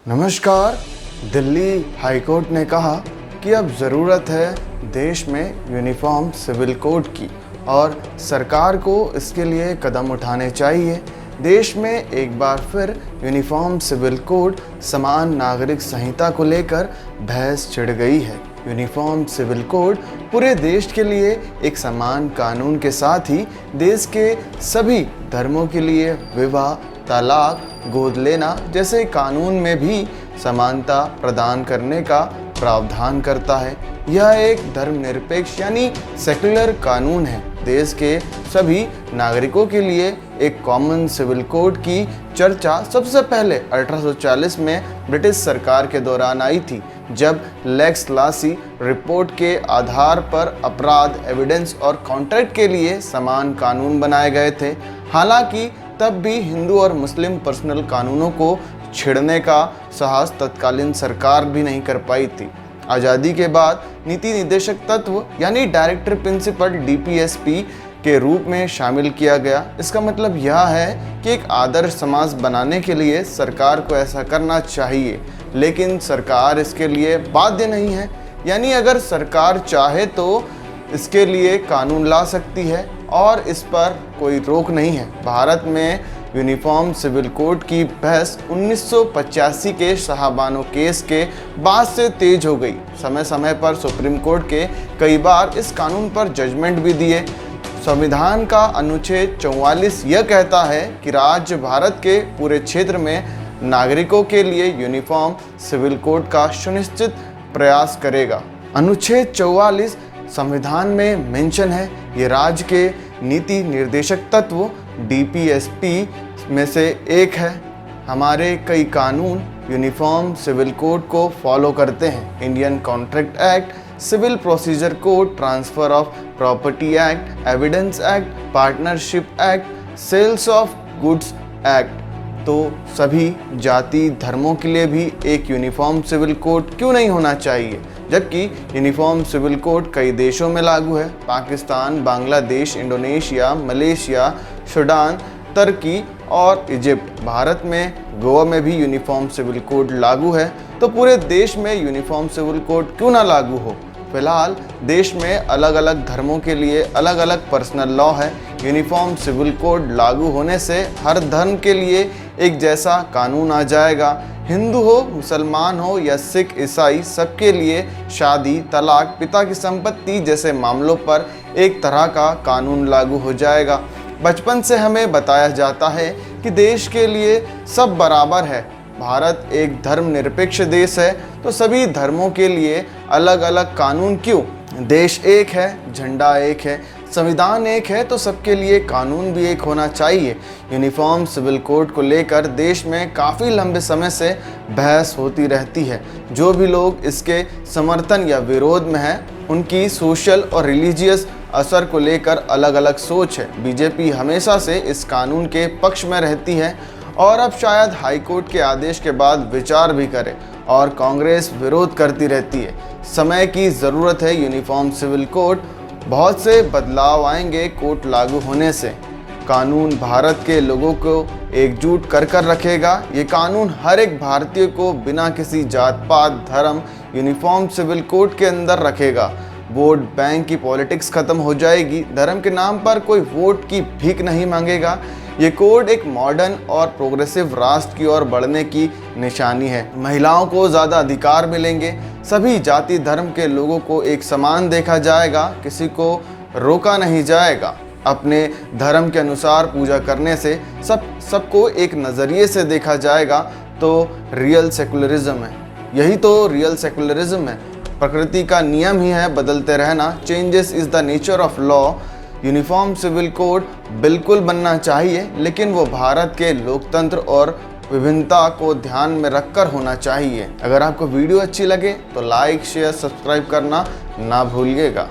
नमस्कार। दिल्ली हाईकोर्ट ने कहा कि अब ज़रूरत है देश में यूनिफॉर्म सिविल कोड की और सरकार को इसके लिए कदम उठाने चाहिए। देश में एक बार फिर यूनिफॉर्म सिविल कोड समान नागरिक संहिता को लेकर बहस छिड़ गई है। यूनिफॉर्म सिविल कोड पूरे देश के लिए एक समान कानून के साथ ही देश के सभी धर्मों के लिए विवाह, तलाक, गोद लेना जैसे कानून में भी समानता प्रदान करने का प्रावधान करता है। यह एक धर्मनिरपेक्ष यानी सेक्युलर कानून है। देश के सभी नागरिकों के लिए एक कॉमन सिविल कोड की चर्चा सबसे पहले 1840 में ब्रिटिश सरकार के दौरान आई थी, जब लेक्स लासी रिपोर्ट के आधार पर अपराध, एविडेंस और कॉन्ट्रैक्ट के लिए समान कानून बनाए गए थे। हालांकि तब भी हिंदू और मुस्लिम पर्सनल कानूनों को छेड़ने का साहस तत्कालीन सरकार भी नहीं कर पाई थी। आज़ादी के बाद नीति निर्देशक तत्व यानी डायरेक्टर प्रिंसिपल DPSP के रूप में शामिल किया गया। इसका मतलब यह है कि एक आदर्श समाज बनाने के लिए सरकार को ऐसा करना चाहिए, लेकिन सरकार इसके लिए बाध्य नहीं है। यानी अगर सरकार चाहे तो इसके लिए कानून ला सकती है और इस पर कोई रोक नहीं है। भारत में यूनिफॉर्म सिविल कोड की बहस 1985 के शाहबानो केस के बाद से तेज हो गई। समय समय पर सुप्रीम कोर्ट के कई बार इस कानून पर जजमेंट भी दिए। संविधान का अनुच्छेद 44 यह कहता है कि राज्य भारत के पूरे क्षेत्र में नागरिकों के लिए यूनिफॉर्म सिविल कोड का सुनिश्चित प्रयास करेगा। अनुच्छेद 44 संविधान में मेंशन है। ये राज्य के नीति निर्देशक तत्व DPSP में से एक है। हमारे कई कानून यूनिफॉर्म सिविल कोड को फॉलो करते हैं। Indian contract act, civil procedure code, transfer of property act, evidence act, partnership act, sales of goods act. तो सभी जाति धर्मों के लिए भी एक यूनिफॉर्म सिविल कोड क्यों नहीं होना चाहिए, जबकि यूनिफॉर्म सिविल कोड कई देशों में लागू है। Pakistan, Bangladesh, Indonesia, Malaysia, Sudan, तुर्की और इजिप्ट। भारत में गोवा में भी यूनिफॉर्म सिविल कोड लागू है। तो पूरे देश में यूनिफॉर्म सिविल कोड क्यों ना लागू हो। फिलहाल देश में अलग अलग धर्मों के लिए अलग अलग पर्सनल लॉ है। यूनिफॉर्म सिविल कोड लागू होने से हर धर्म के लिए एक जैसा कानून आ जाएगा। हिंदू हो, मुसलमान हो या सिख, ईसाई, सबके लिए शादी, तलाक, पिता की संपत्ति जैसे मामलों पर एक तरह का कानून लागू हो जाएगा। बचपन से हमें बताया जाता है कि देश के लिए सब बराबर है। भारत एक धर्मनिरपेक्ष देश है, तो सभी धर्मों के लिए अलग अलग कानून क्यों। देश एक है, झंडा एक है, संविधान एक है, तो सबके लिए कानून भी एक होना चाहिए। यूनिफॉर्म सिविल कोड को लेकर देश में काफ़ी लंबे समय से बहस होती रहती है। जो भी लोग इसके समर्थन या विरोध में हैं, उनकी सोशल और रिलीजियस असर को लेकर अलग अलग सोच है। बीजेपी हमेशा से इस कानून के पक्ष में रहती है और अब शायद हाईकोर्ट के आदेश के बाद विचार भी करे, और कांग्रेस विरोध करती रहती है। समय की ज़रूरत है यूनिफॉर्म सिविल कोड। बहुत से बदलाव आएंगे कोड लागू होने से। कानून भारत के लोगों को एकजुट कर कर रखेगा। ये कानून हर एक भारतीय को बिना किसी जात पात, धर्म यूनिफॉर्म सिविल कोड के अंदर रखेगा। वोट बैंक की पॉलिटिक्स खत्म हो जाएगी। धर्म के नाम पर कोई वोट की भीख नहीं मांगेगा। ये कोड एक मॉडर्न और प्रोग्रेसिव राष्ट्र की ओर बढ़ने की निशानी है। महिलाओं को ज़्यादा अधिकार मिलेंगे। सभी जाति धर्म के लोगों को एक समान देखा जाएगा। किसी को रोका नहीं जाएगा। अपने धर्म के अनुसार पूजा करने से सबको एक नज़रिए से देखा जाएगा। तो रियल सेकुलरिज्म है। यही तो रियल सेकुलरिज्म है। प्रकृति का नियम ही है बदलते रहना। Changes is the nature of law. Uniform civil code बिल्कुल बनना चाहिए, लेकिन वो भारत के लोकतंत्र और विभिन्नता को ध्यान में रखकर होना चाहिए। अगर आपको वीडियो अच्छी लगे तो लाइक, शेयर, सब्सक्राइब करना ना भूलिएगा।